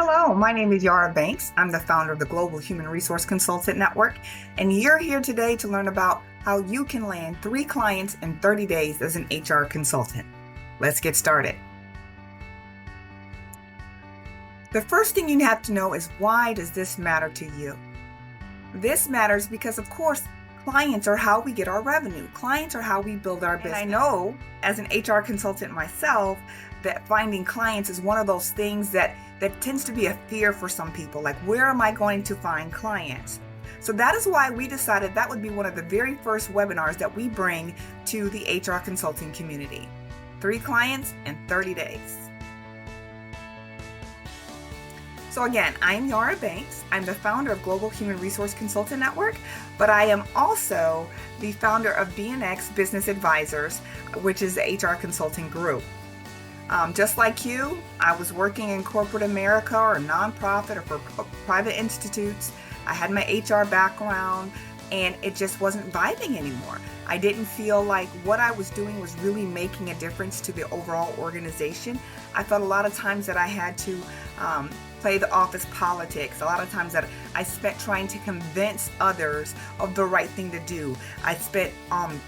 Hello, my name is Yara Banks. I'm the founder of the Global Human Resource Consultant Network, and you're here today to learn about how you can land 3 clients in 30 days as an HR consultant. Let's get started. The first thing you have to know is, why does this matter to you? This matters because, of course, clients are how we get our revenue. Clients are how we build our business. And I know, as an HR consultant myself, that finding clients is one of those things that tends to be a fear for some people. Like, where am I going to find clients? So that is why we decided that would be one of the very first webinars that we bring to the HR consulting community. 3 clients in 30 days. So again, I'm Yara Banks. I'm the founder of Global Human Resource Consultant Network, but I am also the founder of BNX Business Advisors, which is the HR consulting group. Just like you, I was working in corporate America or nonprofit or for private institutes. I had my HR background, and it just wasn't vibing anymore. I didn't feel like what I was doing was really making a difference to the overall organization. I felt a lot of times that I had to play the office politics. A lot of times that I spent trying to convince others of the right thing to do. I spent on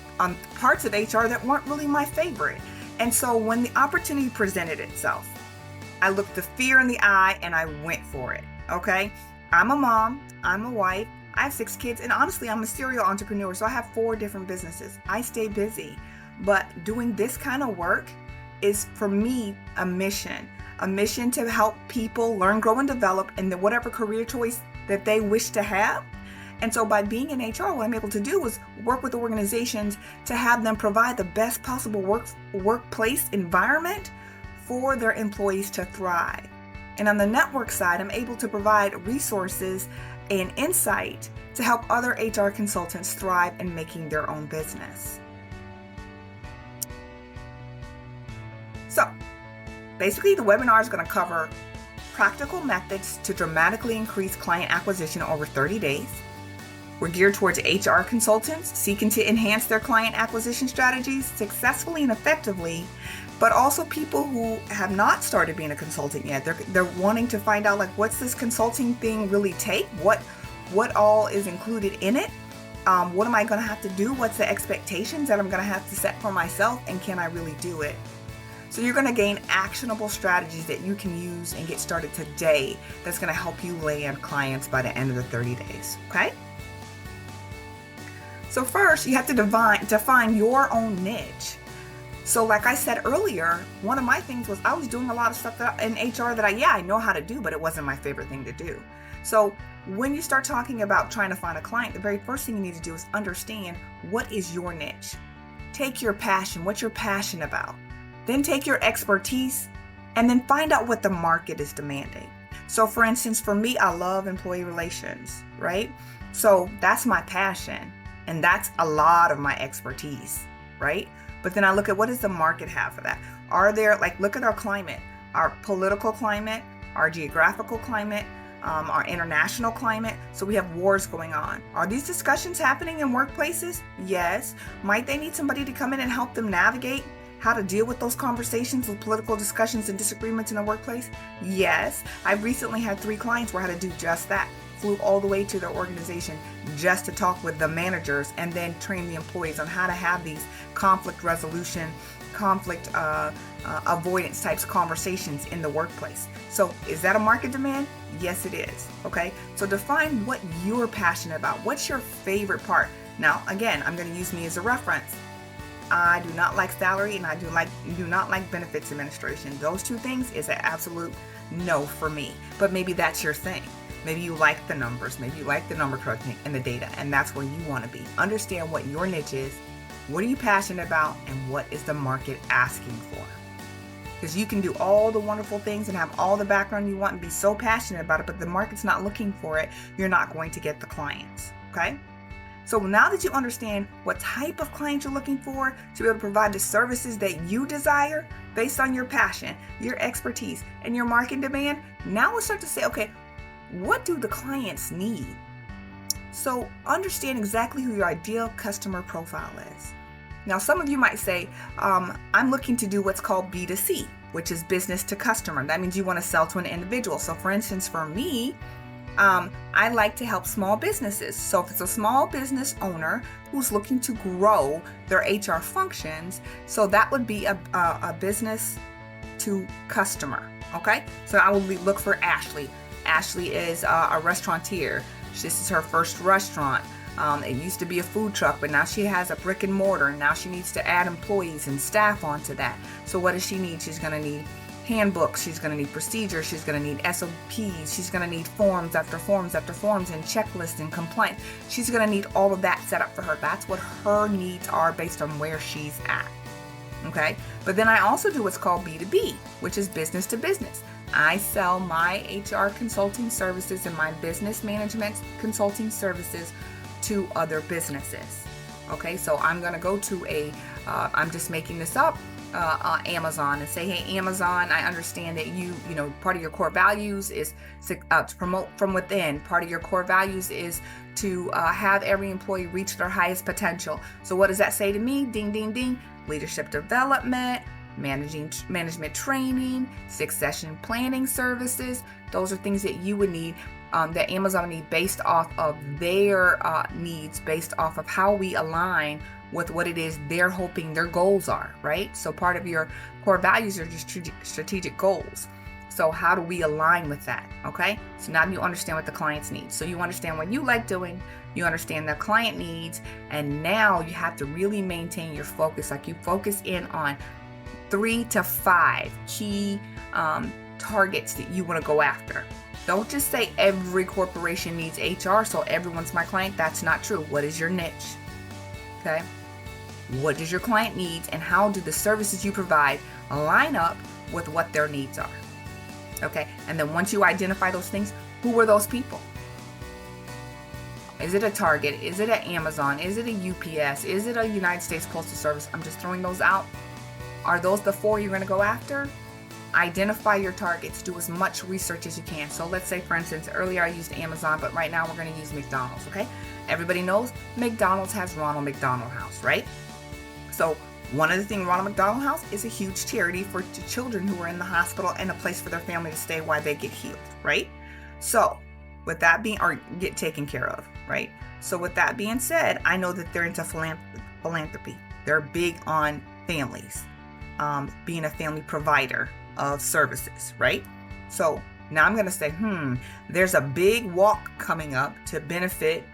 parts of HR that weren't really my favorite. And so when the opportunity presented itself, I looked the fear in the eye and I went for it. Okay? I'm a mom, I'm a wife, I have 6 kids, and honestly, I'm a serial entrepreneur, so I have 4 different businesses. I stay busy, but doing this kind of work is, for me, a mission to help people learn, grow, and develop in whatever career choice that they wish to have. And so by being in HR, what I'm able to do is work with organizations to have them provide the best possible workplace environment for their employees to thrive. And on the network side, I'm able to provide resources and insight to help other HR consultants thrive in making their own business. So basically, the webinar is going to cover practical methods to dramatically increase client acquisition over 30 days. We're geared towards HR consultants seeking to enhance their client acquisition strategies successfully and effectively, but also people who have not started being a consultant yet. They're wanting to find out, like, what's this consulting thing really take? What all is included in it? What am I going to have to do? What's the expectations that I'm going to have to set for myself? And can I really do it? So you're going to gain actionable strategies that you can use and get started today that's going to help you land clients by the end of the 30 days. Okay? So first, you have to define your own niche. So like I said earlier, one of my things was I was doing a lot of stuff in HR that I know how to do, but it wasn't my favorite thing to do. So when you start talking about trying to find a client, the very first thing you need to do is understand, what is your niche? Take your passion, what you're passionate about. Then take your expertise and then find out what the market is demanding. So for instance, for me, I love employee relations, right? So that's my passion. And that's a lot of my expertise, right? But then I look at, what does the market have for that? Are there, look at our climate, our political climate, our geographical climate, our international climate. So we have wars going on. Are these discussions happening in workplaces? Yes. Might they need somebody to come in and help them navigate how to deal with those conversations with political discussions and disagreements in the workplace? Yes. I've recently had 3 clients where I had to do just that. Flew all the way to their organization just to talk with the managers and then train the employees on how to have these conflict resolution, conflict avoidance types of conversations in the workplace. So is that a market demand? Yes, it is. Okay. So define what you're passionate about. What's your favorite part? Now, again, I'm going to use me as a reference. I do not like salary, and I do not like benefits administration. Those 2 things is an absolute no for me. But maybe that's your thing. Maybe you like the numbers, maybe you like the number crunching and the data, and that's where you want to be. Understand what your niche is, what are you passionate about, and what is the market asking for. Because you can do all the wonderful things and have all the background you want and be so passionate about it, but the market's not looking for it, you're not going to get the clients, okay? So now that you understand what type of clients you're looking for to be able to provide the services that you desire based on your passion, your expertise, and your market demand, now we'll start to say, okay, what do the clients need? So understand exactly who your ideal customer profile is. Now, some of you might say, I'm looking to do what's called B2C. which is business to customer. That means you want to sell to an individual. So for instance, for me, I like to help small businesses. So if it's a small business owner who's looking to grow their HR functions, so that would be a business to customer. Okay, so I will look for Ashley. Ashley is a restaurateur. This is her first restaurant. It used to be a food truck, but now she has a brick and mortar, and now she needs to add employees and staff onto that. So what does she need? She's going to need handbooks, she's going to need procedures, she's going to need SOPs, she's going to need forms after forms after forms and checklists and complaints. She's going to need all of that set up for her. That's what her needs are based on where she's at. Okay, but then I also do what's called B2B, which is business to business. I sell my HR consulting services and my business management consulting services to other businesses. Okay, so I'm going to go to I'm just making this up, Amazon, and say, hey, Amazon, I understand that you know, part of your core values is to promote from within. Part of your core values is to have every employee reach their highest potential. So what does that say to me? Ding, ding, ding. Leadership development, management training, succession planning services. Those are things that you would need, that Amazon would need based off of their needs, based off of how we align with what it is they're hoping their goals are, right? So part of your core values are just strategic goals. So how do we align with that? Okay, so now you understand what the clients need. So you understand what you like doing, you understand the client needs, and now you have to really maintain your focus. Like, you focus in on 3 to 5 key targets that you want to go after. Don't just say every corporation needs HR, so everyone's my client. That's not true. What is your niche? Okay, what does your client need, and how do the services you provide line up with what their needs are? Okay, and then once you identify those things, who are those people? Is it a Target? Is it an Amazon? Is it a UPS? Is it a United States Postal Service? I'm just throwing those out. Are those the 4 you're going to go after? Identify your targets. Do as much research as you can. So let's say, for instance, earlier I used Amazon, but right now we're going to use McDonald's, okay? Everybody knows McDonald's has Ronald McDonald House, right? So one of the things, Ronald McDonald House is a huge charity for children who are in the hospital and a place for their family to stay while they get healed, right? So with that being, or get taken care of, right? So with that being said, I know that they're into philanthropy. They're big on families, being a family provider of services, right? So now I'm going to say, there's a big walk coming up to benefit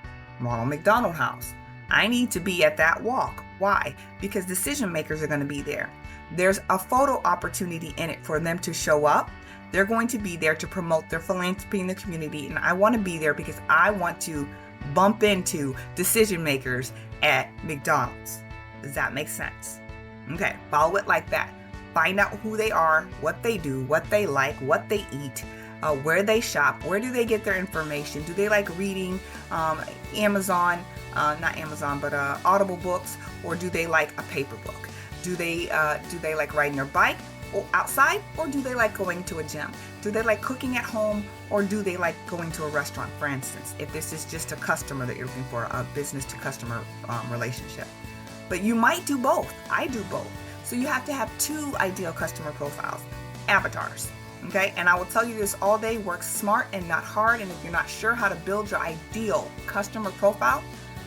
Ronald McDonald House. I need to be at that walk. Why? Because decision makers are going to be there. There's a photo opportunity in it for them to show up. They're going to be there to promote their philanthropy in the community, and I want to be there because I want to bump into decision makers at McDonald's. Does that make sense? Okay, follow it like that. Find out who they are, what they do, what they like, what they eat, where they shop, where do they get their information? Do they like reading Amazon, not Amazon, but Audible books, or do they like a paper book? Do they like riding their bike or outside, or do they like going to a gym? Do they like cooking at home, or do they like going to a restaurant, for instance, if this is just a customer that you're looking for, a business to customer relationship? But you might do both. I do both. So you have to have 2 ideal customer profiles, avatars. Okay, and I will tell you this all day: work smart and not hard. And if you're not sure how to build your ideal customer profile,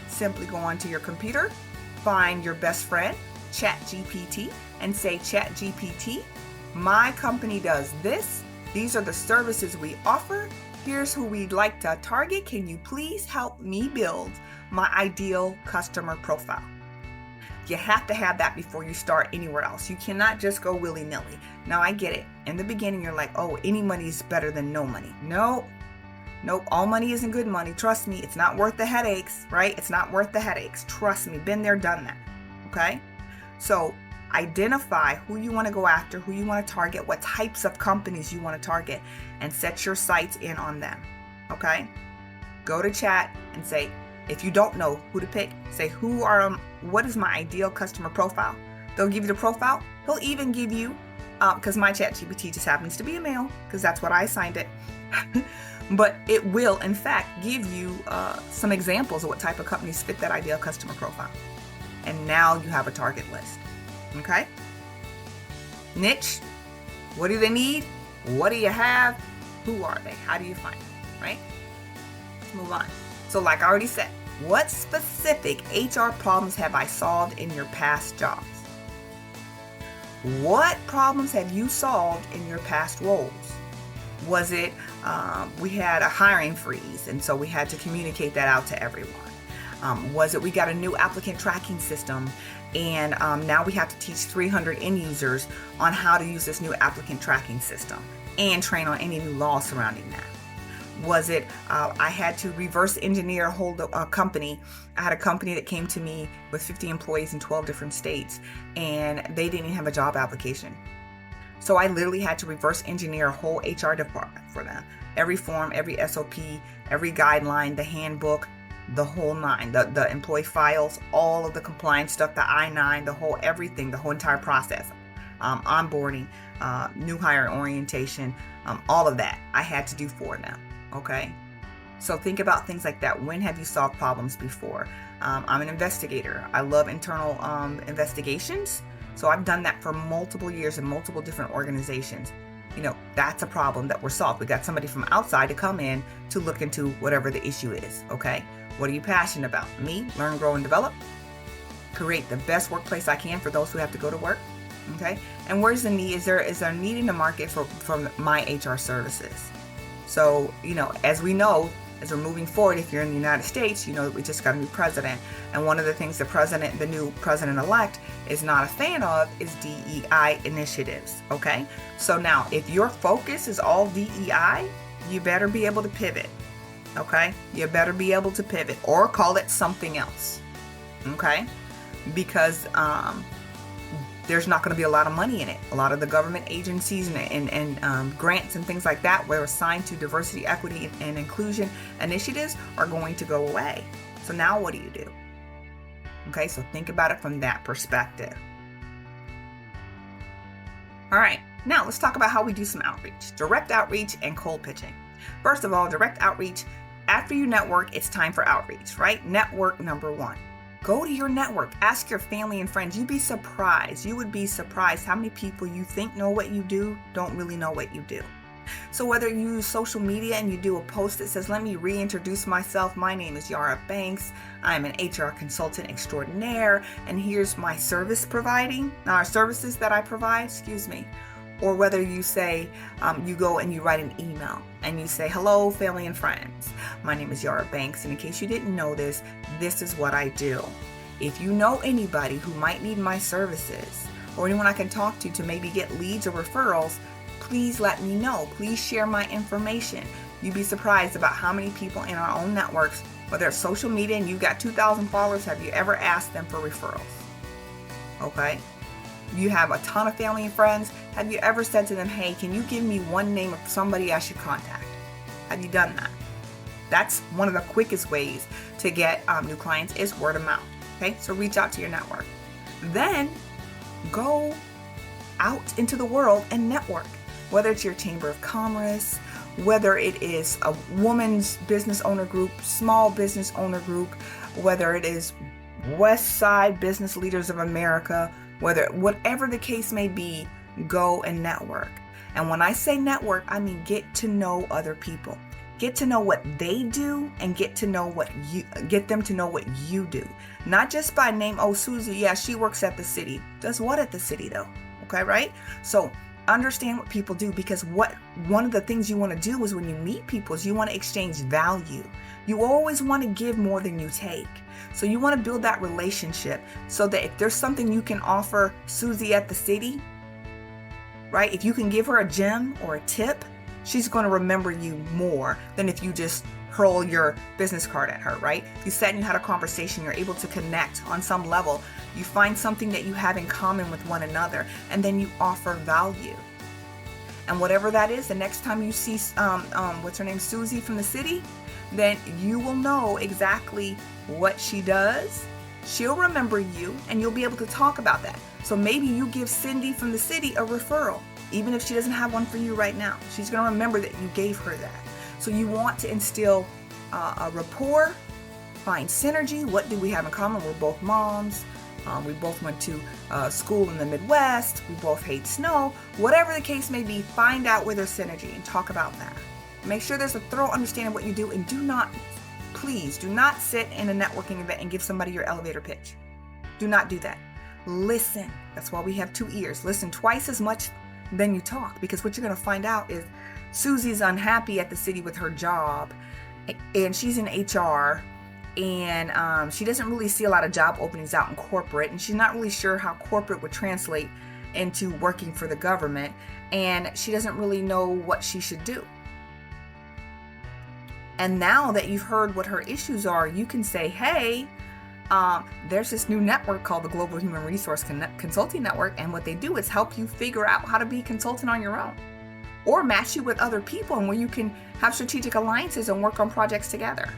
simply go onto your computer, find your best friend, ChatGPT, and say, ChatGPT, my company does this. These are the services we offer. Here's who we'd like to target. Can you please help me build my ideal customer profile? You have to have that before you start anywhere else. You cannot just go willy-nilly. Now, I get it. In the beginning, you're like, oh, any money is better than no money. Nope, all money isn't good money. Trust me, it's not worth the headaches, right? It's not worth the headaches. Trust me, been there, done that, okay? So identify who you want to go after, who you want to target, what types of companies you want to target, and set your sights in on them, okay? Go to chat and say, if you don't know who to pick, say, what is my ideal customer profile? They'll give you the profile. They'll even give you, because my ChatGPT just happens to be a male, because that's what I assigned it. But it will, in fact, give you some examples of what type of companies fit that ideal customer profile. And now you have a target list. Okay? Niche, What do they need? What do you have? Who are they? How do you find them, right? Let's move on. So like I already said, what specific HR problems have I solved in your past jobs? What problems have you solved in your past roles? Was it we had a hiring freeze, and so we had to communicate that out to everyone? Was it we got a new applicant tracking system, and now we have to teach 300 end users on how to use this new applicant tracking system and train on any new laws surrounding that? Was it I had to reverse engineer a whole company? I had a company that came to me with 50 employees in 12 different states, and they didn't even have a job application. So I literally had to reverse engineer a whole HR department for them. Every form, every SOP, every guideline, the handbook, the whole nine, the employee files, all of the compliance stuff, the I-9, the whole everything, the whole entire process, onboarding, new hire orientation, all of that I had to do for them. Okay, so think about things like that. When have you solved problems before? I'm an investigator. I love internal investigations. So I've done that for multiple years in multiple different organizations. You know, that's a problem that we're solved. We got somebody from outside to come in to look into whatever the issue is. Okay, what are you passionate about? Me, learn, grow, and develop. Create the best workplace I can for those who have to go to work. Okay, and where's the need? Is there a need in the market for my HR services? So, you know, as we know, as we're moving forward, if you're in the United States, you know that we just got a new president. And one of the things the new president-elect is not a fan of is DEI initiatives, okay? So now, if your focus is all DEI, you better be able to pivot, okay? You better be able to pivot or call it something else, okay? Because there's not going to be a lot of money in it. A lot of the government agencies and grants and things like that were assigned to diversity, equity, and inclusion initiatives are going to go away. So now what do you do? Okay, so think about it from that perspective. All right, now let's talk about how we do some outreach. Direct outreach and cold pitching. First of all, direct outreach, after you network, it's time for outreach, right? Network number one. Go to your network. Ask your family and friends. You would be surprised how many people you think know what you do don't really know what you do. So whether you use social media and you do a post that says, let me reintroduce myself. My name is Yara Banks. I'm an HR consultant extraordinaire, and here's my services that I provide, Or whether you say, you go and you write an email and you say, hello, family and friends. My name is Yara Banks, and in case you didn't know this is what I do. If you know anybody who might need my services or anyone I can talk to maybe get leads or referrals, please let me know. Please share my information. You'd be surprised about how many people in our own networks, whether it's social media and you've got 2,000 followers, have you ever asked them for referrals? Okay. You have a ton of family and friends. Have you ever said to them, hey, can you give me one name of somebody I should contact? Have you done that? That's one of the quickest ways to get new clients is word of mouth. Okay, so reach out to your network. Then go out into the world and network. Whether it's your Chamber of Commerce, whether it is a woman's business owner group, small business owner group, whether it is West Side Business Leaders of America, whatever the case may be, go and network. And when I say network, I mean get to know other people. Get to know what they do and get them to know what you do. Not just by name, oh, Susie, yeah, she works at the city. Does what at the city though? Okay, right? So understand what people do, because one of the things you want to do is when you meet people is you want to exchange value. You always want to give more than you take. So you want to build that relationship so that if there's something you can offer Susie at the city, right? If you can give her a gem or a tip, she's going to remember you more than if you just hurl your business card at her, right? You sat and you had a conversation, you're able to connect on some level. You find something that you have in common with one another, and then you offer value. And whatever that is, the next time you see, what's her name, Susie from the city, then you will know exactly what she does. She'll remember you, and you'll be able to talk about that. So maybe you give Cindy from the city a referral, even if she doesn't have one for you right now. She's going to remember that you gave her that. So you want to instill a rapport, find synergy. What do we have in common? We're both moms. We both went to school in the Midwest. We both hate snow. Whatever the case may be, find out where there's synergy and talk about that. Make sure there's a thorough understanding of what you do, and please do not sit in a networking event and give somebody your elevator pitch. Do not do that. Listen. That's why we have 2 ears. Listen twice as much than you talk, because what you're going to find out is Susie's unhappy at the city with her job, and she's in HR, and she doesn't really see a lot of job openings out in corporate, and she's not really sure how corporate would translate into working for the government, and she doesn't really know what she should do. And now that you've heard what her issues are, you can say, hey, there's this new network called the Global Human Resource Consulting Network, and what they do is help you figure out how to be a consultant on your own, or match you with other people, and where you can have strategic alliances and work on projects together.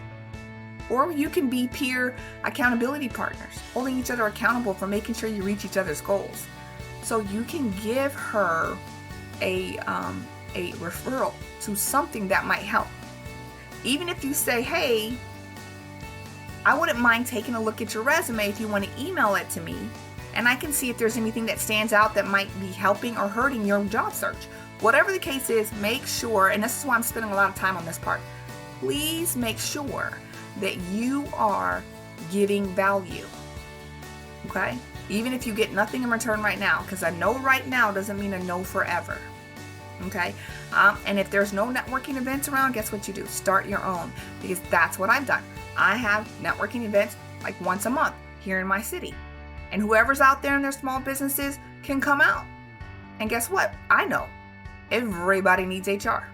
Or you can be peer accountability partners, holding each other accountable for making sure you reach each other's goals. So you can give her a referral to something that might help. Even if you say, hey, I wouldn't mind taking a look at your resume if you want to email it to me, and I can see if there's anything that stands out that might be helping or hurting your job search. Whatever the case is, make sure, and this is why I'm spending a lot of time on this part, please make sure that you are giving value, okay? Even if you get nothing in return right now, because a no right now doesn't mean a no forever, okay? And if there's no networking events around, guess what you do? Start your own, because that's what I've done. I have networking events like once a month here in my city, and whoever's out there in their small businesses can come out. And guess what? I know everybody needs HR.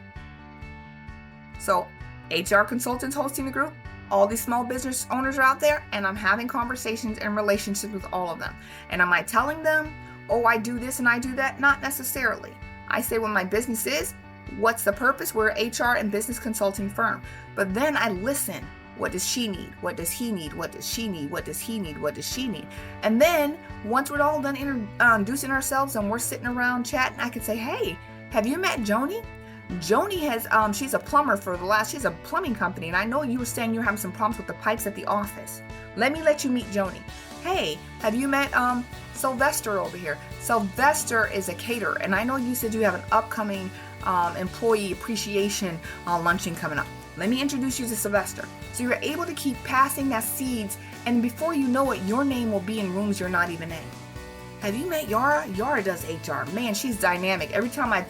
So HR consultants hosting the group, all these small business owners are out there, and I'm having conversations and relationships with all of them. And am I telling them, oh, I do this and I do that? Not necessarily. I say what my business is, what's the purpose? We're an HR and business consulting firm. But then I listen. What does she need? What does he need? What does she need? What does he need? What does she need? And then once we're all done introducing ourselves and we're sitting around chatting, I could say, hey, have you met Joni? Joni has, she's a plumber she's a plumbing company, and I know you were saying you're having some problems with the pipes at the office. Let me let you meet Joni. Hey, have you met Sylvester over here? Sylvester is a caterer, and I know you said you have an upcoming employee appreciation luncheon coming up. Let me introduce you to Sylvester. So you're able to keep passing that seeds, and before you know it, your name will be in rooms you're not even in. Have you met Yara? Yara does HR. Man, she's dynamic. Every time I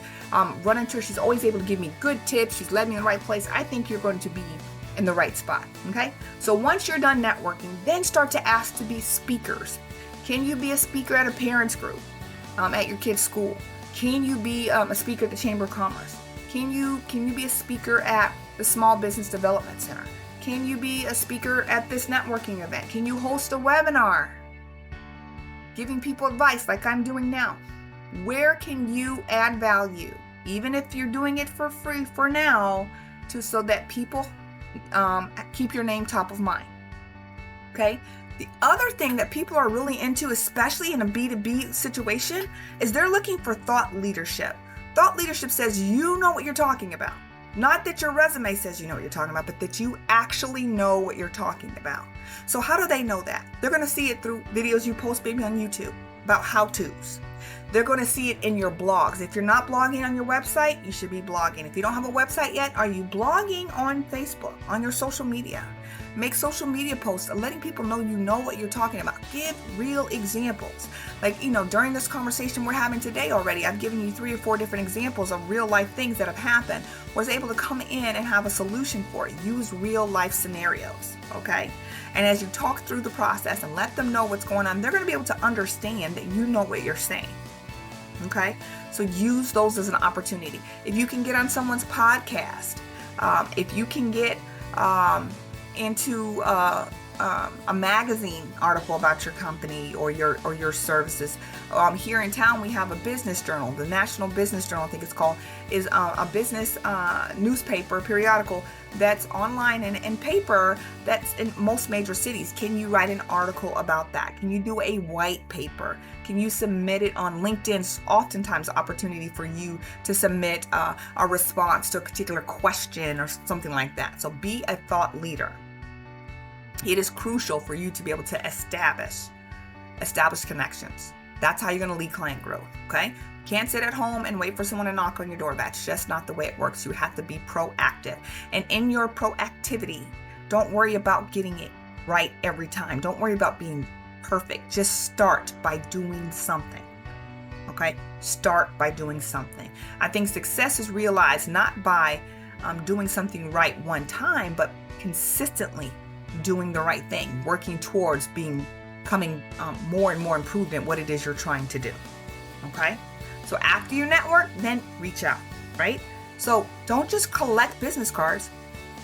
run into her, she's always able to give me good tips. She's led me in the right place. I think you're going to be in the right spot, okay? So once you're done networking, then start to ask to be speakers. Can you be a speaker at a parents group at your kid's school? Can you be a speaker at the Chamber of Commerce? Can you be a speaker at the Small Business Development Center? Can you be a speaker at this networking event? Can you host a webinar? Giving people advice like I'm doing now. Where can you add value? Even if you're doing it for free for now, so that people keep your name top of mind. Okay? The other thing that people are really into, especially in a B2B situation, is they're looking for thought leadership. Thought leadership says you know what you're talking about. Not that your resume says you know what you're talking about, but that you actually know what you're talking about. So how do they know that? They're going to see it through videos you post maybe on YouTube about how-tos. They're going to see it in your blogs. If you're not blogging on your website, you should be blogging. If you don't have a website yet, are you blogging on Facebook, on your social media? Make social media posts, letting people know you know what you're talking about. Give real examples. Like, during this conversation we're having today already, I've given you 3 or 4 different examples of real life things that have happened. Was able to come in and have a solution for it. Use real life scenarios, okay? And as you talk through the process and let them know what's going on, they're going to be able to understand that you know what you're saying. Okay, so use those as an opportunity. If you can get on someone's podcast, if you can get into a magazine article about your company or your services. Here in town, we have a business journal. The National Business Journal, I think it's called, is a business newspaper, periodical that's online and in paper that's in most major cities. Can you write an article about that? Can you do a white paper? Can you submit it on LinkedIn? It's oftentimes an opportunity for you to submit a response to a particular question or something like that. So be a thought leader. It is crucial for you to be able to establish establish connections. That's how you're going to lead client growth, okay? Can't sit at home and wait for someone to knock on your door. That's just not the way it works. You have to be proactive. And in your proactivity, don't worry about getting it right every time. Don't worry about being perfect. Just start by doing something, okay? Start by doing something. I think success is realized not by doing something right one time, but consistently doing the right thing, working towards becoming more and more improved at what it is you're trying to do, okay? So after you network, then reach out, right? So don't just collect business cards.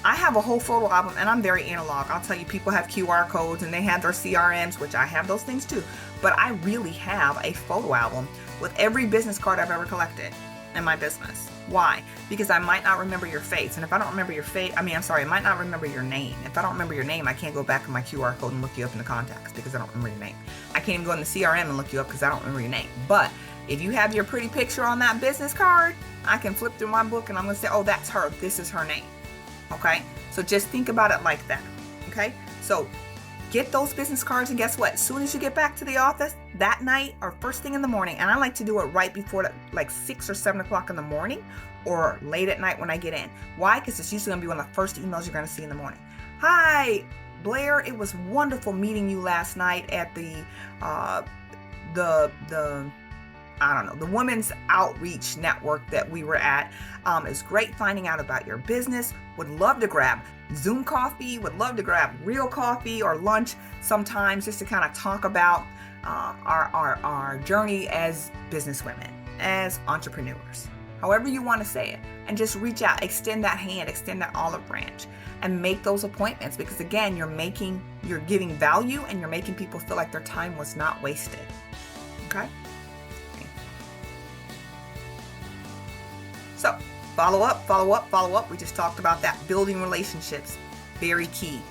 I have a whole photo album, and I'm very analog. I'll tell you, people have QR codes and they have their CRMs, which I have those things too. But I really have a photo album with every business card I've ever collected in my business. Why? Because I might not remember your face. And if I don't remember your face, I might not remember your name. If I don't remember your name, I can't go back in my QR code and look you up in the contacts because I don't remember your name. I can't even go in the CRM and look you up because I don't remember your name. But if you have your pretty picture on that business card, I can flip through my book and I'm going to say, oh, that's her. This is her name. Okay? So just think about it like that. Okay? So get those business cards, and guess what? As soon as you get back to the office that night or first thing in the morning, and I like to do it right before like 6 or 7 o'clock in the morning or late at night when I get in. Why? Because it's usually going to be one of the first emails you're going to see in the morning. Hi, Blair. It was wonderful meeting you last night at the women's outreach network that we were at. It's great finding out about your business. Would love to grab Zoom coffee, would love to grab real coffee or lunch sometimes just to kind of talk about our journey as businesswomen, as entrepreneurs, however you want to say it, and just reach out, extend that hand, extend that olive branch, and make those appointments, because again, you're giving value and you're making people feel like their time was not wasted. Okay? So follow up. We just talked about that. Building relationships, very key.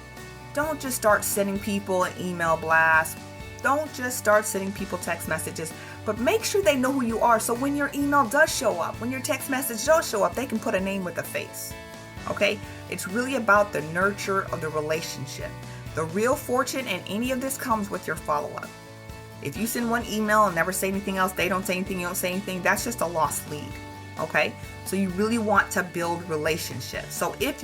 Don't just start sending people an email blast. Don't just start sending people text messages, but make sure they know who you are. So when your email does show up, when your text message does show up, they can put a name with a face. Okay? It's really about the nurture of the relationship. The real fortune in any of this comes with your follow-up. If you send one email and never say anything else, they don't say anything, you don't say anything, that's just a lost lead. Okay, so you really want to build relationships. So if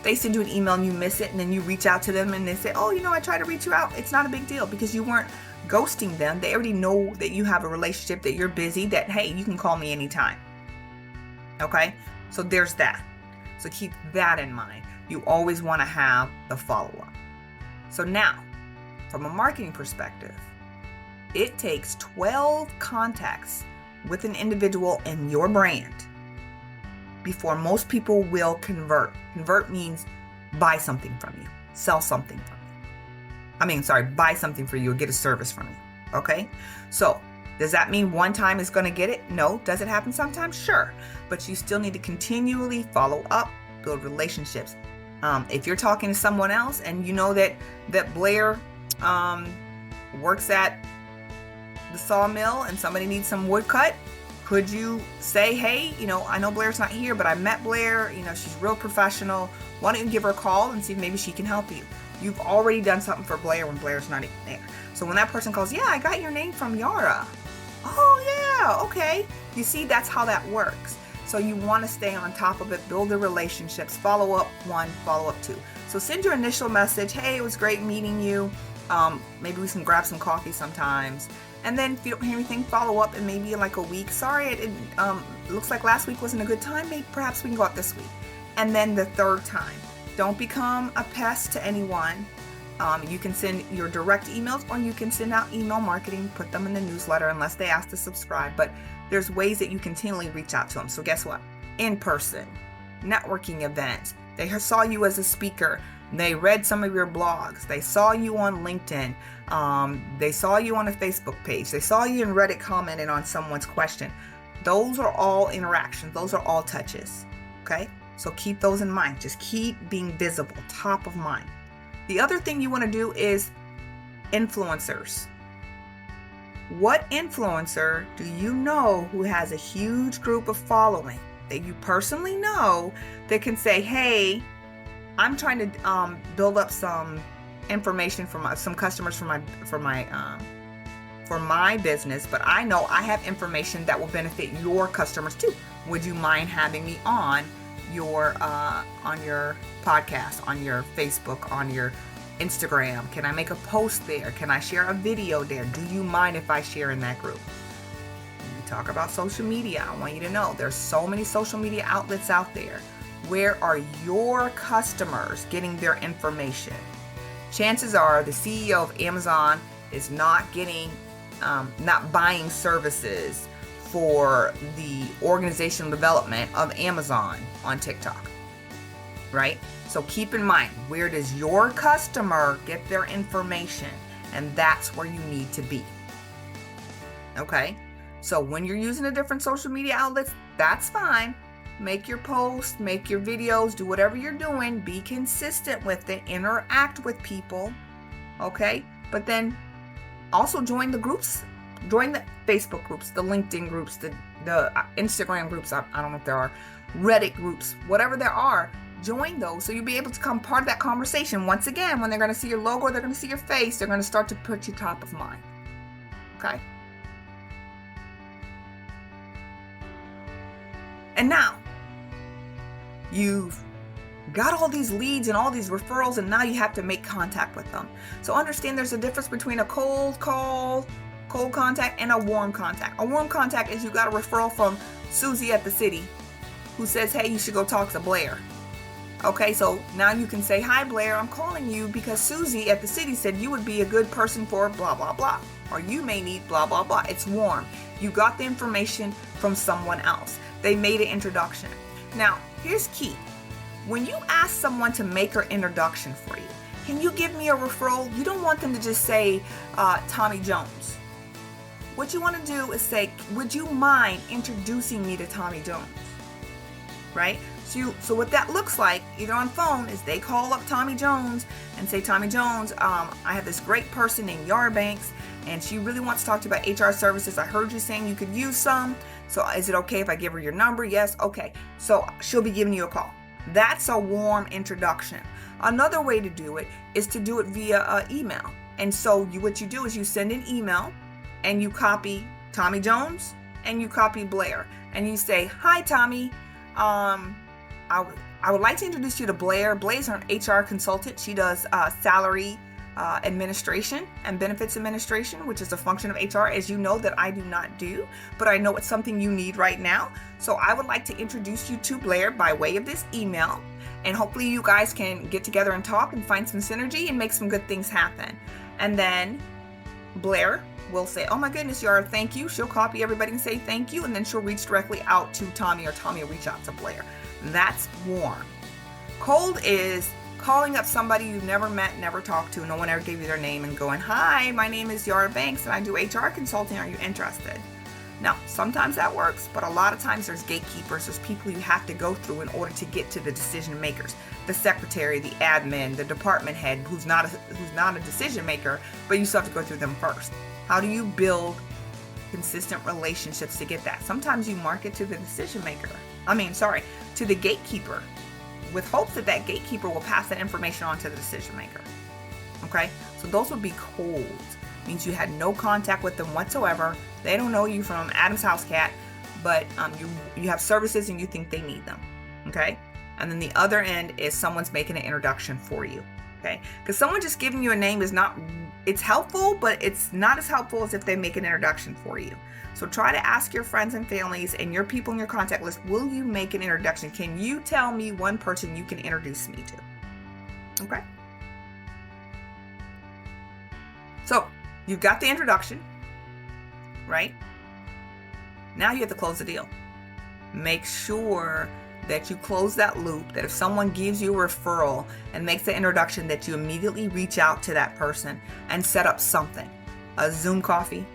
they send you an email and you miss it, and then you reach out to them and they say, oh, I tried to reach you out, it's not a big deal, because you weren't ghosting them. They already know that you have a relationship, that you're busy, that, hey, you can call me anytime. Okay, so there's that. So keep that in mind. You always want to have the follow-up. So now, from a marketing perspective, it takes 12 contacts with an individual in your brand before most people will convert. Convert means buy something from you, sell something from you. Buy something for you or get a service from you. Okay? So does that mean one time is going to get it? No. Does it happen sometimes? Sure. But you still need to continually follow up, build relationships. If you're talking to someone else and you know that Blair works at the sawmill and somebody needs some wood cut, could you say, hey, I know Blair's not here, but I met Blair, she's real professional. Why don't you give her a call and see if maybe she can help you? You've already done something for Blair when Blair's not even there. So when that person calls, yeah, I got your name from Yara. Oh yeah, okay. You see, that's how that works. So you want to stay on top of it, build the relationships, follow up 1, follow up 2. So send your initial message, hey, it was great meeting you. Maybe we can grab some coffee sometimes. And then if you don't hear anything, follow up in maybe like a week. Sorry, it looks like last week wasn't a good time. Maybe perhaps we can go out this week. And then the third time, don't become a pest to anyone. You can send your direct emails, or you can send out email marketing, put them in the newsletter unless they ask to subscribe. But there's ways that you continually reach out to them. So guess what? In person, networking events. They saw you as a speaker. They read some of your blogs. They saw you on LinkedIn. They saw you on a Facebook page. They saw you in Reddit commenting on someone's question. Those are all interactions. Those are all touches. Okay? So keep those in mind. Just keep being visible, top of mind. The other thing you want to do is influencers. What influencer do you know who has a huge group of following that you personally know that can say, hey, I'm trying to build up some information from some customers for my for my business, but I know I have information that will benefit your customers too. Would you mind having me on your podcast, on your Facebook, on your Instagram? Can I make a post there? Can I share a video there? Do you mind if I share in that group? We talk about social media. I want you to know there's so many social media outlets out there. Where are your customers getting their information? Chances are the CEO of Amazon is not buying services for the organizational development of Amazon on TikTok, right? So keep in mind, where does your customer get their information? And that's where you need to be. Okay? So when you're using the different social media outlets, that's fine. Make your posts, make your videos, do whatever you're doing. Be consistent with it. Interact with people. Okay? But then also join the groups. Join the Facebook groups, the LinkedIn groups, the Instagram groups. I don't know if there are Reddit groups, whatever there are. Join those so you'll be able to become part of that conversation. Once again, when they're going to see your logo, they're going to see your face, they're going to start to put you top of mind. Okay? And now, you've got all these leads and all these referrals, and now you have to make contact with them. So understand there's a difference between a cold contact, and a warm contact. A warm contact is you got a referral from Susie at the city who says, hey, you should go talk to Blair. Okay, so now you can say, hi, Blair, I'm calling you because Susie at the city said you would be a good person for blah, blah, blah. Or you may need blah, blah, blah. It's warm. You got the information from someone else. They made an introduction. Now, here's key. When you ask someone to make an introduction for you, can you give me a referral? You don't want them to just say Tommy Jones. What you want to do is say, would you mind introducing me to Tommy Jones? Right? So what that looks like, either on phone, is they call up Tommy Jones and say, Tommy Jones, I have this great person named Yara Banks, and she really wants to talk to you about HR services. I heard you saying you could use some. So is it okay if I give her your number? Yes. Okay. So she'll be giving you a call. That's a warm introduction. Another way to do it is to do it via email. And so what you do is you send an email and you copy Tommy Jones and you copy Blair. And you say, hi, Tommy. I would like to introduce you to Blair. Blair's an HR consultant. She does salary administration and benefits administration, which is a function of HR, as you know, that I do not do, but I know it's something you need right now. So I would like to introduce you to Blair by way of this email, and hopefully you guys can get together and talk and find some synergy and make some good things happen. And then Blair will say, oh my goodness, Yara, thank you. She'll copy everybody and say thank you, and then she'll reach directly out to Tommy, or Tommy will reach out to Blair. That's warm. Cold is calling up somebody you've never met, never talked to, no one ever gave you their name, and going, hi, my name is Yara Banks and I do HR consulting. Are you interested? Now, sometimes that works, but a lot of times there's gatekeepers. There's people you have to go through in order to get to the decision makers. The secretary, the admin, the department head, who's not a decision maker, but you still have to go through them first. How do you build consistent relationships to get that? Sometimes you market to the decision maker. To the gatekeeper, with hopes that that gatekeeper will pass that information on to the decision maker. Okay? So those would be cold. Means you had no contact with them whatsoever. They don't know you from Adam's house cat, but you have services and you think they need them. Okay? And then the other end is someone's making an introduction for you. Okay? Because someone just giving you a name it's helpful, but it's not as helpful as if they make an introduction for you. So try to ask your friends and families and your people in your contact list, will you make an introduction? Can you tell me one person you can introduce me to? Okay? So you've got the introduction, right? Now you have to close the deal. Make sure that you close that loop, that if someone gives you a referral and makes the introduction, that you immediately reach out to that person and set up something. A Zoom coffee,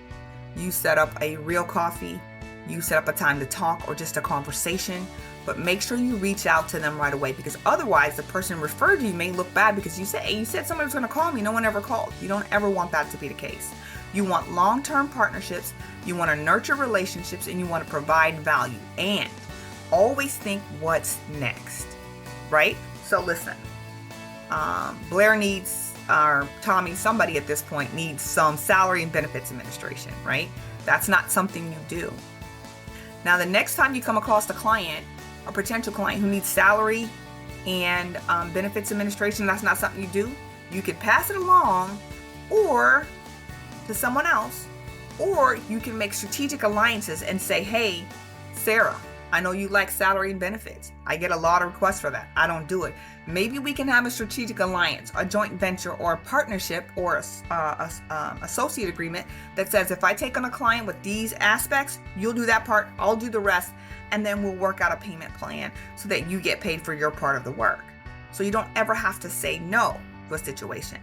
you set up a real coffee, you set up a time to talk or just a conversation, but make sure you reach out to them right away, because otherwise the person referred you may look bad because you said somebody was going to call me, no one ever called. You don't ever want that to be the case. You want long-term partnerships, you want to nurture relationships, and you want to provide value. And always think what's next, right? So listen, Blair needs or Tommy, somebody at this point needs some salary and benefits administration, right? That's not something you do. Now, the next time you come across a client, a potential client who needs salary and benefits administration, that's not something you do, you could pass it along or to someone else, or you can make strategic alliances and say, hey, Sarah, I know you like salary and benefits. I get a lot of requests for that. I don't do it. Maybe we can have a strategic alliance, a joint venture, or a partnership, or a associate agreement that says if I take on a client with these aspects, you'll do that part, I'll do the rest, and then we'll work out a payment plan so that you get paid for your part of the work. So you don't ever have to say no to a situation.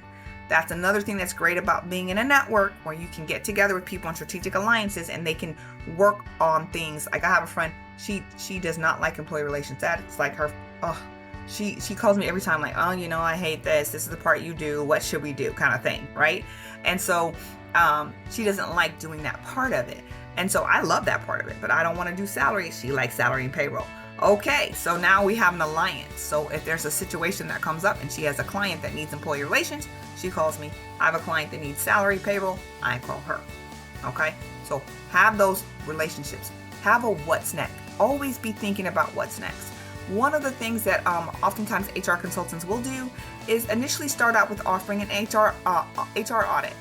That's another thing that's great about being in a network where you can get together with people on strategic alliances and they can work on things. Like I have a friend, she does not like employee relations. That's like her, she calls me every time like, oh, you know, I hate this. This is the part you do. What should we do? Kind of thing, right? And so she doesn't like doing that part of it. And so I love that part of it, but I don't want to do salary. She likes salary and payroll. Okay, so now we have an alliance. So if there's a situation that comes up and she has a client that needs employee relations, she calls me. I have a client that needs salary, payroll, I call her. Okay, so have those relationships. Have a what's next. Always be thinking about what's next. One of the things that oftentimes HR consultants will do is initially start out with offering an HR audit.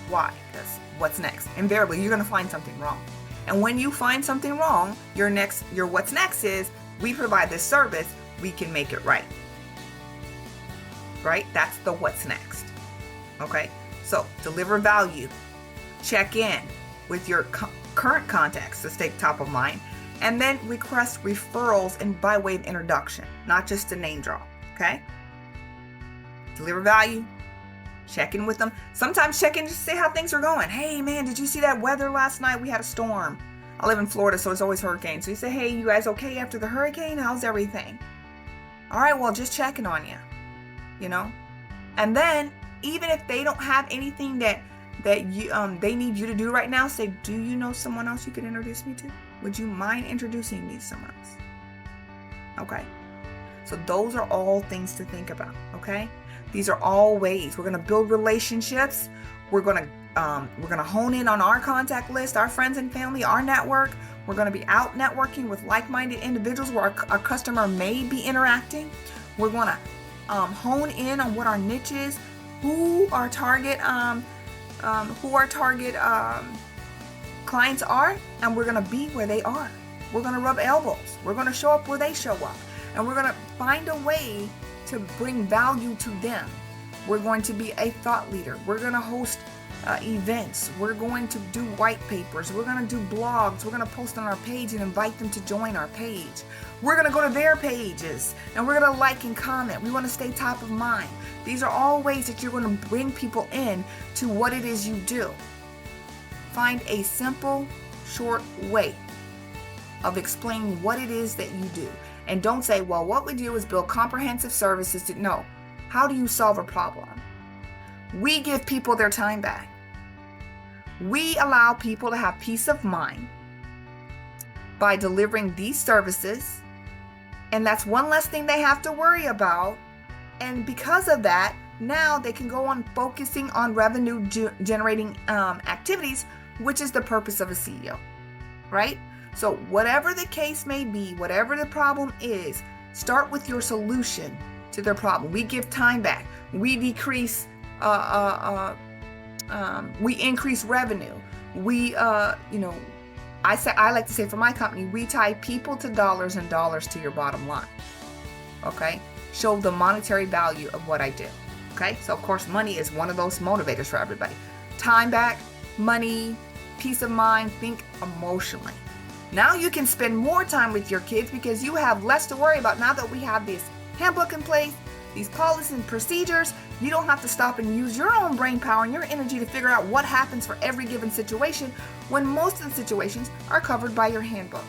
Why? Because what's next? Invariably, you're going to find something wrong. And when you find something wrong, your what's next is, we provide this service, we can make it right. Right? That's the what's next. Okay? So deliver value. Check in with your current contacts to stay top of mind. And then request referrals and by way of introduction, not just a name drop. Okay? Deliver value. Check in with them. Sometimes check in just to see how things are going. Hey, man, did you see that weather last night? We had a storm. I live in Florida, so it's always hurricanes. So you say, hey, you guys okay after the hurricane? How's everything? All right, well, just checking on you, you know? And then, even if they don't have anything that you they need you to do right now, say, do you know someone else you could introduce me to? Would you mind introducing me to someone else? Okay. So those are all things to think about, okay? These are all ways we're going to build relationships. We're going to hone in on our contact list, our friends and family, our network. We're going to be out networking with like-minded individuals where our customer may be interacting. We're going to hone in on what our niche is, who our target clients are, and we're going to be where they are. We're going to rub elbows. We're going to show up where they show up, and we're going to find a way to bring value to them. We're going to be a thought leader. We're going to host events. We're going to do white papers. We're going to do blogs. We're going to post on our page and invite them to join our page. We're going to go to their pages and we're going to like and comment. We want to stay top of mind. These are all ways that you're going to bring people in to what it is you do. Find a simple, short way of explaining what it is that you do. And don't say, well, what we do is build comprehensive services. No. How do you solve a problem? We give people their time back. We allow people to have peace of mind by delivering these services. And that's one less thing they have to worry about. And because of that, now they can go on focusing on revenue generating activities, which is the purpose of a CEO, right? So whatever the case may be, whatever the problem is, start with your solution to their problem. We give time back. We decrease, we increase revenue. We, I like to say for my company, we tie people to dollars and dollars to your bottom line. Okay? Show the monetary value of what I do. Okay? So of course, money is one of those motivators for everybody. Time back, money, peace of mind, think emotionally. Now you can spend more time with your kids because you have less to worry about. Now that we have this handbook in place, these policies and procedures, you don't have to stop and use your own brain power and your energy to figure out what happens for every given situation when most of the situations are covered by your handbook.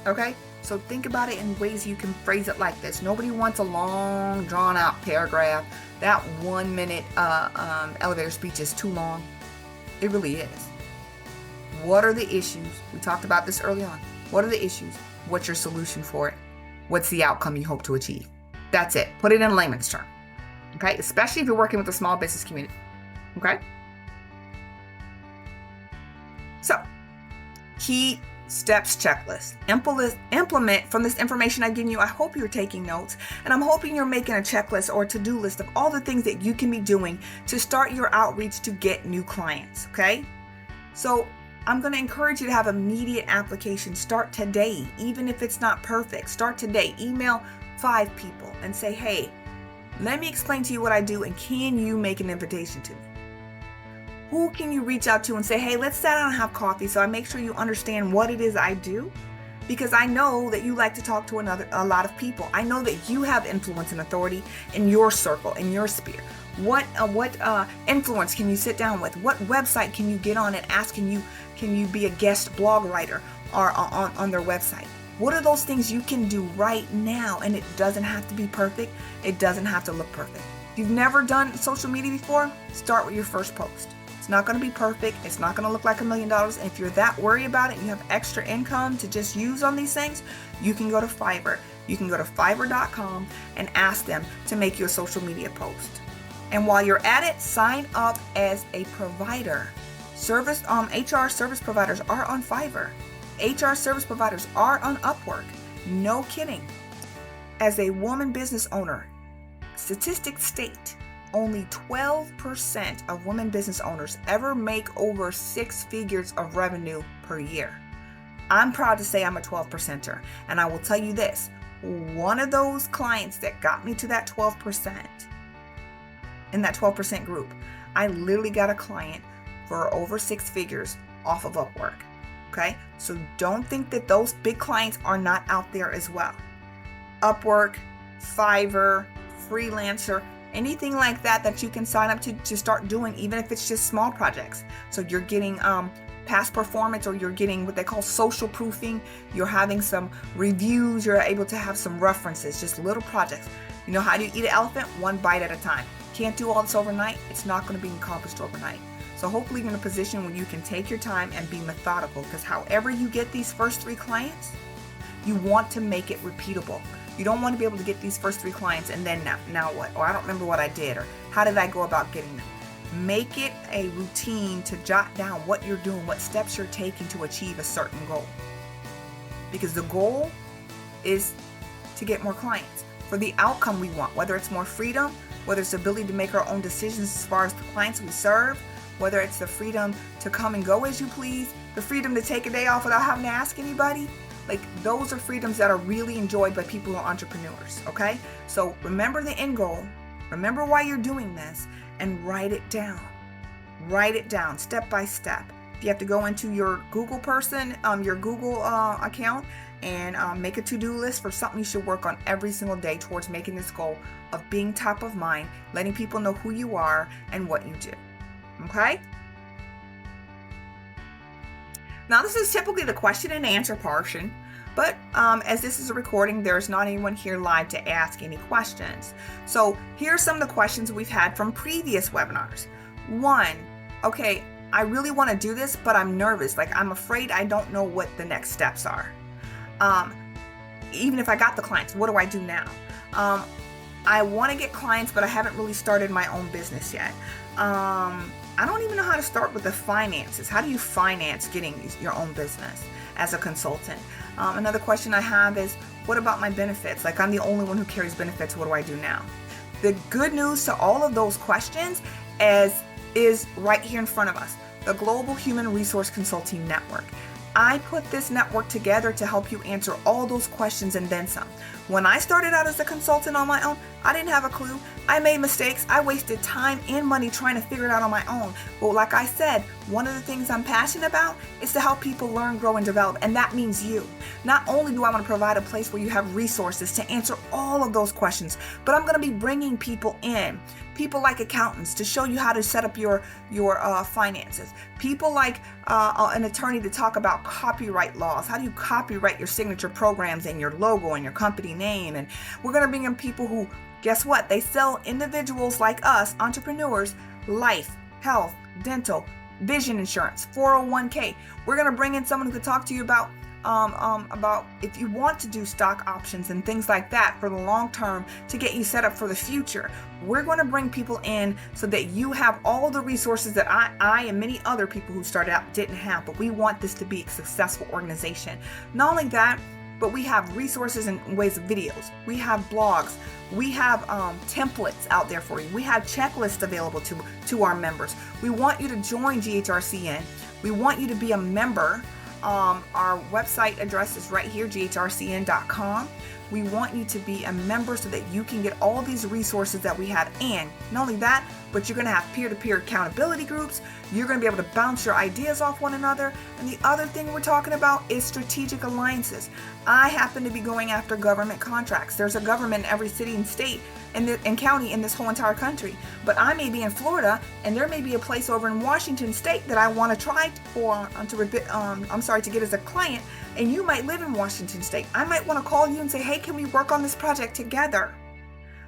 Okay? So think about it in ways you can phrase it like this. Nobody wants a long, drawn-out paragraph. That 1 minute elevator speech is too long. It really is. What are the issues? We talked about this early on. What are the issues? What's your solution for it? What's the outcome you hope to achieve? That's it. Put it in layman's terms. Okay, especially if you're working with a small business community. Okay, so key steps checklist. Implement from this information I've given you. I hope you're taking notes, and I'm hoping you're making a checklist or a to-do list of all the things that you can be doing to start your outreach to get new clients. Okay, so I'm going to encourage you to have immediate application. Start today, even if it's not perfect. Start today. Email 5 people and say, hey, let me explain to you what I do, and can you make an invitation to me? Who can you reach out to and say, hey, let's sit down and have coffee so I make sure you understand what it is I do? Because I know that you like to talk to a lot of people. I know that you have influence and authority in your circle, in your sphere. What influence can you sit down with? What website can you get on and ask, can you be a guest blog writer or on their website? What are those things you can do right now? And it doesn't have to be perfect. It doesn't have to look perfect. If you've never done social media before, start with your first post. It's not going to be perfect. It's not going to look like $1 million. And if you're that worried about it, you have extra income to just use on these things, you can go to Fiverr. You can go to Fiverr.com and ask them to make you a social media post. And while you're at it, sign up as a provider. HR service providers are on Fiverr. HR service providers are on Upwork. No kidding. As a woman business owner, statistics state only 12% of women business owners ever make over 6 figures of revenue per year. I'm proud to say I'm a 12%er, and I will tell you this, one of those clients that got me to that 12%, in that 12% group, I literally got a client for over 6 figures off of Upwork. Okay, so don't think that those big clients are not out there as well. Upwork, Fiverr, Freelancer, anything like that you can sign up to start doing, even if it's just small projects. So you're getting past performance, or you're getting what they call social proofing. You're having some reviews. You're able to have some references, just little projects. You know, how do you eat an elephant? One bite at a time. Can't do all this overnight. It's not going to be accomplished overnight. So hopefully you're in a position where you can take your time and be methodical, because however you get these first 3 clients, you want to make it repeatable. You don't want to be able to get these first 3 clients and then now what? Or I don't remember what I did, or how did I go about getting them? Make it a routine to jot down what you're doing, what steps you're taking to achieve a certain goal. Because the goal is to get more clients for the outcome we want, whether it's more freedom, whether it's the ability to make our own decisions as far as the clients we serve, whether it's the freedom to come and go as you please, the freedom to take a day off without having to ask anybody. Like, those are freedoms that are really enjoyed by people who are entrepreneurs, okay? So remember the end goal, remember why you're doing this, and write it down. Write it down step by step. If you have to go into your Google account and make a to-do list for something you should work on every single day towards making this goal of being top of mind, letting people know who you are and what you do, okay? Now, this is typically the question and answer portion, but as this is a recording, there's not anyone here live to ask any questions. So here are some of the questions we've had from previous webinars. 1, okay, I really want to do this, but I'm nervous. Like, I'm afraid I don't know what the next steps are. Even if I got the clients, what do I do now? I want to get clients, but I haven't really started my own business yet. I don't even know how to start with the finances. How do you finance getting your own business as a consultant? Another question I have is, what about my benefits? Like, I'm the only one who carries benefits. What do I do now? The good news to all of those questions is right here in front of us, the Global Human Resource Consulting Network. I put this network together to help you answer all those questions and then some. When I started out as a consultant on my own, I didn't have a clue. I made mistakes. I wasted time and money trying to figure it out on my own. But like I said, one of the things I'm passionate about is to help people learn, grow, and develop. And that means you. Not only do I want to provide a place where you have resources to answer all of those questions, but I'm going to be bringing people in. People like accountants to show you how to set up your finances. People like an attorney to talk about copyright laws. How do you copyright your signature programs and your logo and your company name? And we're going to bring in people who, guess what? They sell individuals like us, entrepreneurs, life, health, dental, vision insurance, 401k. We're going to bring in someone who could talk to you about about if you want to do stock options and things like that for the long term to get you set up for the future. We're going to bring people in so that you have all the resources that I and many other people who started out didn't have, but we want this to be a successful organization. Not only that, but we have resources and ways of videos. We have blogs. We have templates out there for you. We have checklists available to our members. We want you to join GHRCN. We want you to be a member. Our website address is right here, ghrcn.com. We want you to be a member so that you can get all these resources that we have. And not only that, but you're going to have peer-to-peer accountability groups. You're going to be able to bounce your ideas off one another. And the other thing we're talking about is strategic alliances. I happen to be going after government contracts. There's a government in every city and state and county in this whole entire country. But I may be in Florida, and there may be a place over in Washington State that I want to try to get as a client. And you might live in Washington State. I might want to call you and say, hey, can we work on this project together?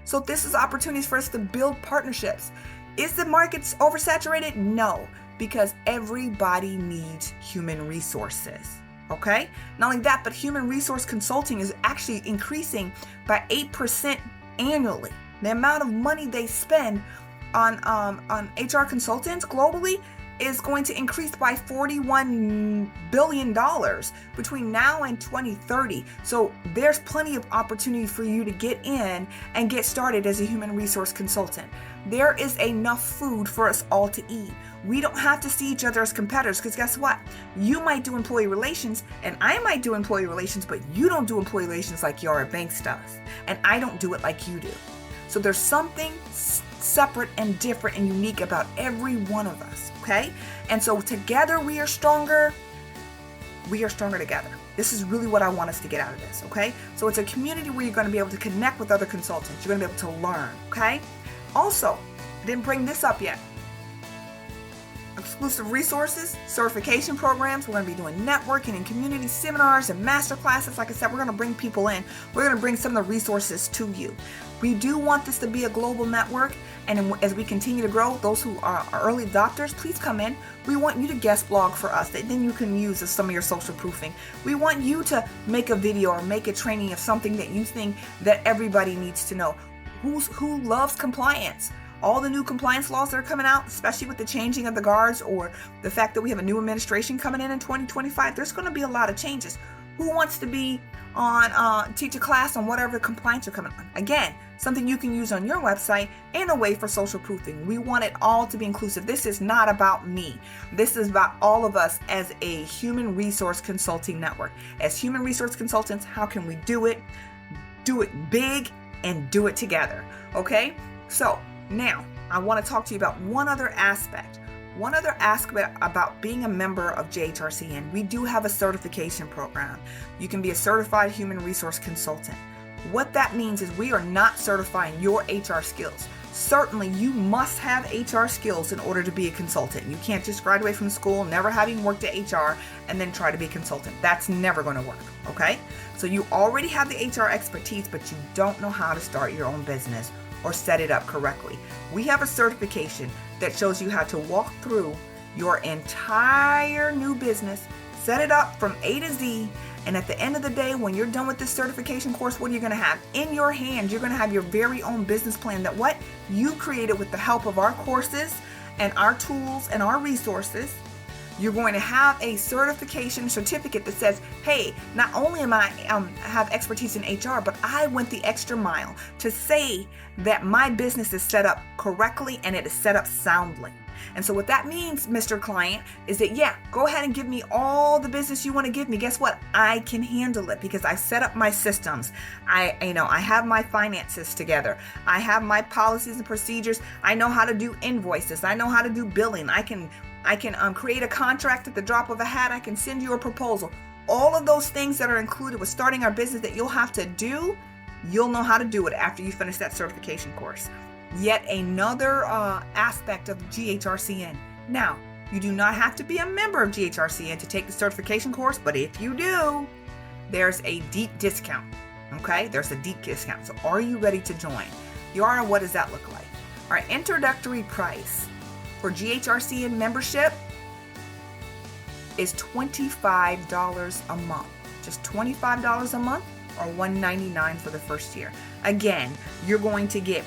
So this is opportunities for us to build partnerships. Is the market oversaturated? No, because everybody needs human resources. Okay? Not only that, but human resource consulting is actually increasing by 8% annually. The amount of money they spend on HR consultants globally is going to increase by $41 billion between now and 2030. So there's plenty of opportunity for you to get in and get started as a human resource consultant. There is enough food for us all to eat. We don't have to see each other as competitors, because guess what? You might do employee relations and I might do employee relations, but you don't do employee relations like Yara Banks does. And I don't do it like you do. So there's something separate and different and unique about every one of us, okay? And so together we are stronger. We are stronger together. This is really what I want us to get out of this, okay? So it's a community where you're going to be able to connect with other consultants. You're going to be able to learn, okay? Also, I didn't bring this up yet. Exclusive resources, certification programs. We're going to be doing networking and community seminars and master classes. Like I said, we're going to bring people in. We're going to bring some of the resources to you. We do want this to be a global network. And as we continue to grow, those who are early adopters, please come in. We want you to guest blog for us that then you can use as some of your social proofing. We want you to make a video or make a training of something that you think that everybody needs to know. Who loves compliance? All the new compliance laws that are coming out, especially with the changing of the guards or the fact that we have a new administration coming in 2025, there's going to be a lot of changes. Who wants to be on teach a class on whatever compliance are coming on? Again, something you can use on your website and a way for social proofing. We want it all to be inclusive. This is not about me. This is about all of us as a human resource consulting network. As human resource consultants, how can we do it big, and do it together? Okay? So now I want to talk to you about one other aspect about being a member of GHRCN. We do have a certification program. You can be a certified human resource consultant. What that means is we are not certifying your HR skills. Certainly, you must have HR skills in order to be a consultant. You can't just graduate from school, never having worked at HR, and then try to be a consultant. That's never going to work, okay? So you already have the HR expertise, but you don't know how to start your own business or set it up correctly. We have a certification that shows you how to walk through your entire new business, set it up from A to Z, and at the end of the day, when you're done with this certification course, what are you going to have? In your hand, you're going to have your very own business plan that what you created with the help of our courses and our tools and our resources. You're going to have a certification certificate that says, hey, not only am I have expertise in HR, but I went the extra mile to say that my business is set up correctly and it is set up soundly. And so what that means, Mr. Client, is that, yeah, go ahead and give me all the business you want to give me. Guess what? I can handle it because I set up my systems. I have my finances together. I have my policies and procedures. I know how to do invoices. I know how to do billing. I can create a contract at the drop of a hat. I can send you a proposal. All of those things that are included with starting our business that you'll have to do, you'll know how to do it after you finish that certification course. Yet another aspect of GHRCN. Now, you do not have to be a member of GHRCN to take the certification course, but if you do, there's a deep discount. Okay, there's a deep discount. So are you ready to join? Yara, what does that look like? Our introductory price for GHRCN membership is $25 a month. just $25 a month or $199 for the first year. Again, you're going to get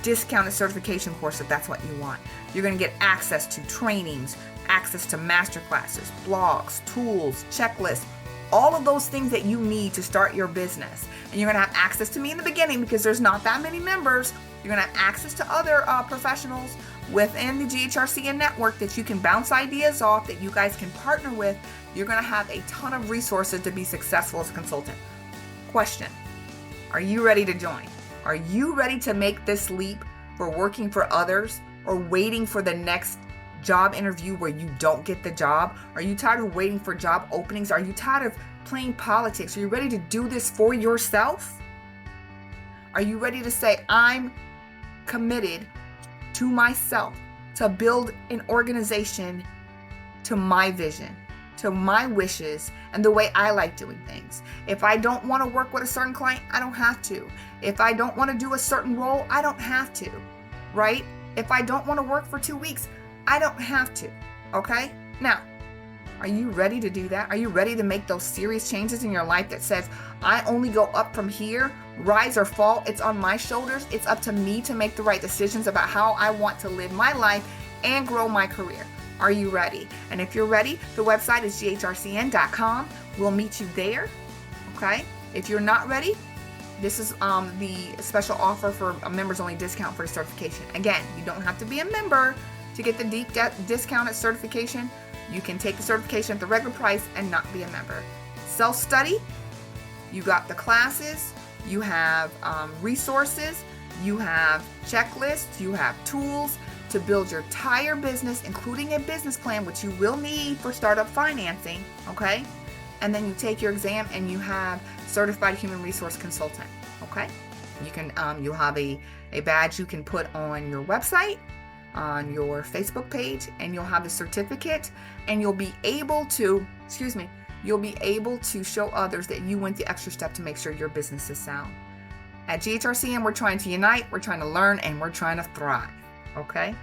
discounted certification course if that's what you want. You're going to get access to trainings, access to masterclasses, blogs, tools, checklists, all of those things that you need to start your business. And you're going to have access to me in the beginning because there's not that many members. You're going to have access to other professionals within the GHRCN network that you can bounce ideas off, that you guys can partner with. You're going to have a ton of resources to be successful as a consultant. Question: are you ready to join? Are you ready to make this leap for working for others or waiting for the next job interview where you don't get the job? Are you tired of waiting for job openings? Are you tired of playing politics? Are you ready to do this for yourself? Are you ready to say, I'm committed to myself to build an organization to my vision, to my wishes, and the way I like doing things? If I don't want to work with a certain client, I don't have to. If I don't want to do a certain role, I don't have to, right? If I don't want to work for 2 weeks, I don't have to, okay? Now, are you ready to do that? Are you ready to make those serious changes in your life that says, I only go up from here, rise or fall, it's on my shoulders. It's up to me to make the right decisions about how I want to live my life and grow my career. Are you ready? And if you're ready, the website is ghrcn.com. We'll meet you there, okay? If you're not ready, this is the special offer for a members only discount for the certification. Again, you don't have to be a member to get the deep discounted certification. You can take the certification at the regular price and not be a member. Self-study, you got the classes, you have resources, you have checklists, you have tools to build your entire business, including a business plan, which you will need for startup financing, okay? And then you take your exam and you have certified human resource consultant, okay? You can, you'll have a badge you can put on your website, on your Facebook page, and you'll have the certificate, and you'll be able to, you'll be able to show others that you went the extra step to make sure your business is sound. At GHRCN, we're trying to unite, we're trying to learn, and we're trying to thrive, okay?